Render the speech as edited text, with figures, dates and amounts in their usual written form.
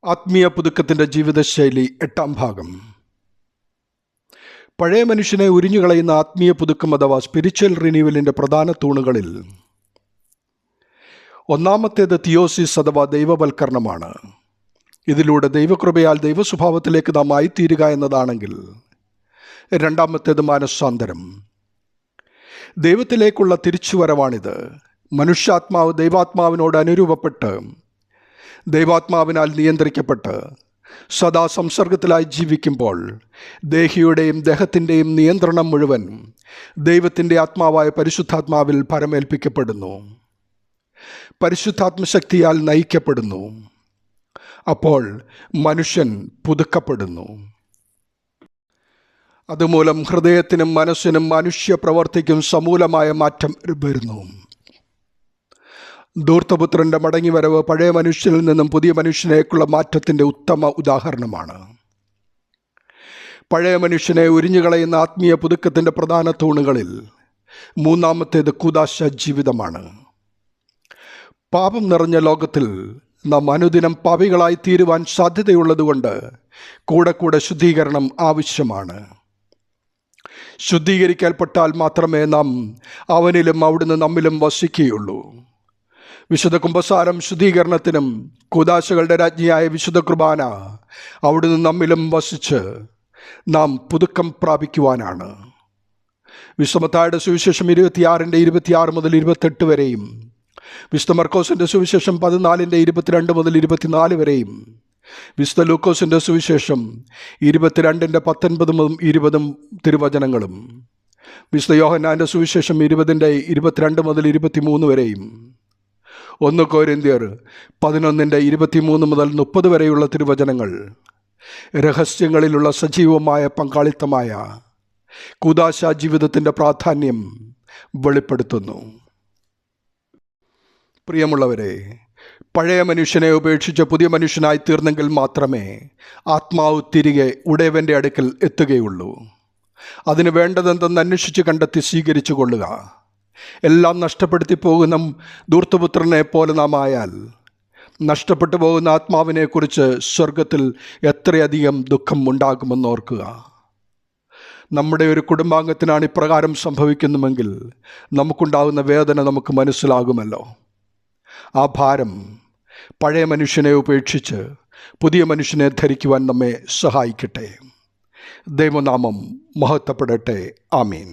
ആത്മീയ പുതുക്കത്തിൻ്റെ ജീവിതശൈലി 8-ാം ഭാഗം. പഴയ മനുഷ്യനെ ഉരിഞ്ഞുകളയുന്ന ആത്മീയ പുതുക്കം അഥവാ സ്പിരിച്വൽ റിന്യൂവലിൻ്റെ പ്രധാന തൂണുകളിൽ ഒന്നാമത്തേത് തിയോസിസ് അഥവാ ദൈവവൽക്കരണമാണ്. ഇതിലൂടെ ദൈവകൃപയാൽ ദൈവസ്വഭാവത്തിലേക്ക് നാം ആയിത്തീരുക എന്നതാണെങ്കിൽ, രണ്ടാമത്തേത് മാനസാന്തരം, ദൈവത്തിലേക്കുള്ള തിരിച്ചുവരവാണിത്. മനുഷ്യാത്മാവ് ദൈവാത്മാവിനോട് അനുരൂപപ്പെട്ട് ദൈവാത്മാവിനാൽ നിയന്ത്രിക്കപ്പെട്ട് സദാ സംസർഗത്തിലായി ജീവിക്കുമ്പോൾ ദേഹിയുടെയും ദേഹത്തിൻ്റെയും നിയന്ത്രണം മുഴുവൻ ദൈവത്തിൻ്റെ ആത്മാവായ പരിശുദ്ധാത്മാവിൽ പരമേൽപ്പിക്കപ്പെടുന്നു, പരിശുദ്ധാത്മശക്തിയാൽ നയിക്കപ്പെടുന്നു. അപ്പോൾ മനുഷ്യൻ പുതുക്കപ്പെടുന്നു. അതുമൂലം ഹൃദയത്തിനും മനസ്സിനും മനുഷ്യ പ്രവർത്തിക്കും സമൂലമായ മാറ്റം വരുന്നു. ധൂർത്തപുത്രൻ്റെ മടങ്ങിവരവ് പഴയ മനുഷ്യനിൽ നിന്നും പുതിയ മനുഷ്യനേക്കുള്ള മാറ്റത്തിൻ്റെ ഉത്തമ ഉദാഹരണമാണ്. പഴയ മനുഷ്യനെ ഉരിഞ്ഞുകളയുന്ന ആത്മീയ പുതുക്കത്തിൻ്റെ പ്രധാന തൂണുകളിൽ മൂന്നാമത്തേത് കൂദാശ ജീവിതമാണ്. പാപം നിറഞ്ഞ ലോകത്തിൽ നാം അനുദിനം പാപികളായി തീരുവാൻ സാധ്യതയുള്ളതുകൊണ്ട് കൂടെ ശുദ്ധീകരണം ആവശ്യമാണ്. ശുദ്ധീകരിക്കൽപ്പെട്ടാൽ മാത്രമേ നാം അവനിലും അവിടുന്ന് നമ്മിലും വസിക്കുകയുള്ളൂ. വിശുദ്ധ കുമ്പസാരം ശുദ്ധീകരണത്തിനും കൂദാശകളുടെ രാജ്ഞിയായ വിശുദ്ധ കുർബാന അവിടുന്ന് നമ്മിലും വസിച്ച് നാം പുതുക്കം പ്രാപിക്കുവാനാണ്. വിശുദ്ധ മത്തായിയുടെ സുവിശേഷം 26:26 മുതൽ 28 വരെയും, വിശുദ്ധ മർക്കോസിൻ്റെ സുവിശേഷം 14:22 മുതൽ 24 വരെയും, വിശുദ്ധ ലൂക്കോസിൻ്റെ സുവിശേഷം 22:19 മുതൽ 20 തിരുവചനങ്ങളും, വിശുദ്ധ യോഹന്നാൻ്റെ സുവിശേഷം 20:22 മുതൽ 23 വരെയും, 1 കൊരിന്ത്യർ 11:23 മുതൽ 30 വരെയുള്ള തിരുവചനങ്ങൾ രഹസ്യങ്ങളിലുള്ള സജീവമായ പങ്കാളിത്തമായ കൂദാശ ജീവിതത്തിൻ്റെ പ്രാധാന്യം വെളിപ്പെടുത്തുന്നു. പ്രിയമുള്ളവരെ, പഴയ മനുഷ്യനെ ഉപേക്ഷിച്ച് പുതിയ മനുഷ്യനായി തീർന്നെങ്കിൽ മാത്രമേ ആത്മാവ് തിരികെ ഉടയവൻ്റെ അടുക്കൽ എത്തുകയുള്ളൂ. അതിന് വേണ്ടതെന്തെന്ന് അന്വേഷിച്ച് കണ്ടെത്തി സ്വീകരിച്ചു കൊള്ളുക. എല്ലാം നഷ്ടപ്പെടുത്തി പോകുന്ന ധൂർത്തപുത്രനെ പോലെ നാം ആയാൽ നഷ്ടപ്പെട്ടു പോകുന്ന ആത്മാവിനെക്കുറിച്ച് സ്വർഗത്തിൽ എത്രയധികം ദുഃഖം ഉണ്ടാകുമെന്ന് ഓർക്കുക. നമ്മുടെ ഒരു കുടുംബാംഗത്തിനാണ് ഇപ്രകാരം സംഭവിക്കുന്നുവെങ്കിൽ നമുക്കുണ്ടാകുന്ന വേദന നമുക്ക് മനസ്സിലാകുമല്ലോ. ആ ഭാരം പഴയ മനുഷ്യനെ ഉപേക്ഷിച്ച് പുതിയ മനുഷ്യനെ ധരിക്കുവാൻ നമ്മെ സഹായിക്കട്ടെ. ദൈവനാമം മഹത്വപ്പെടട്ടെ. ആമീൻ.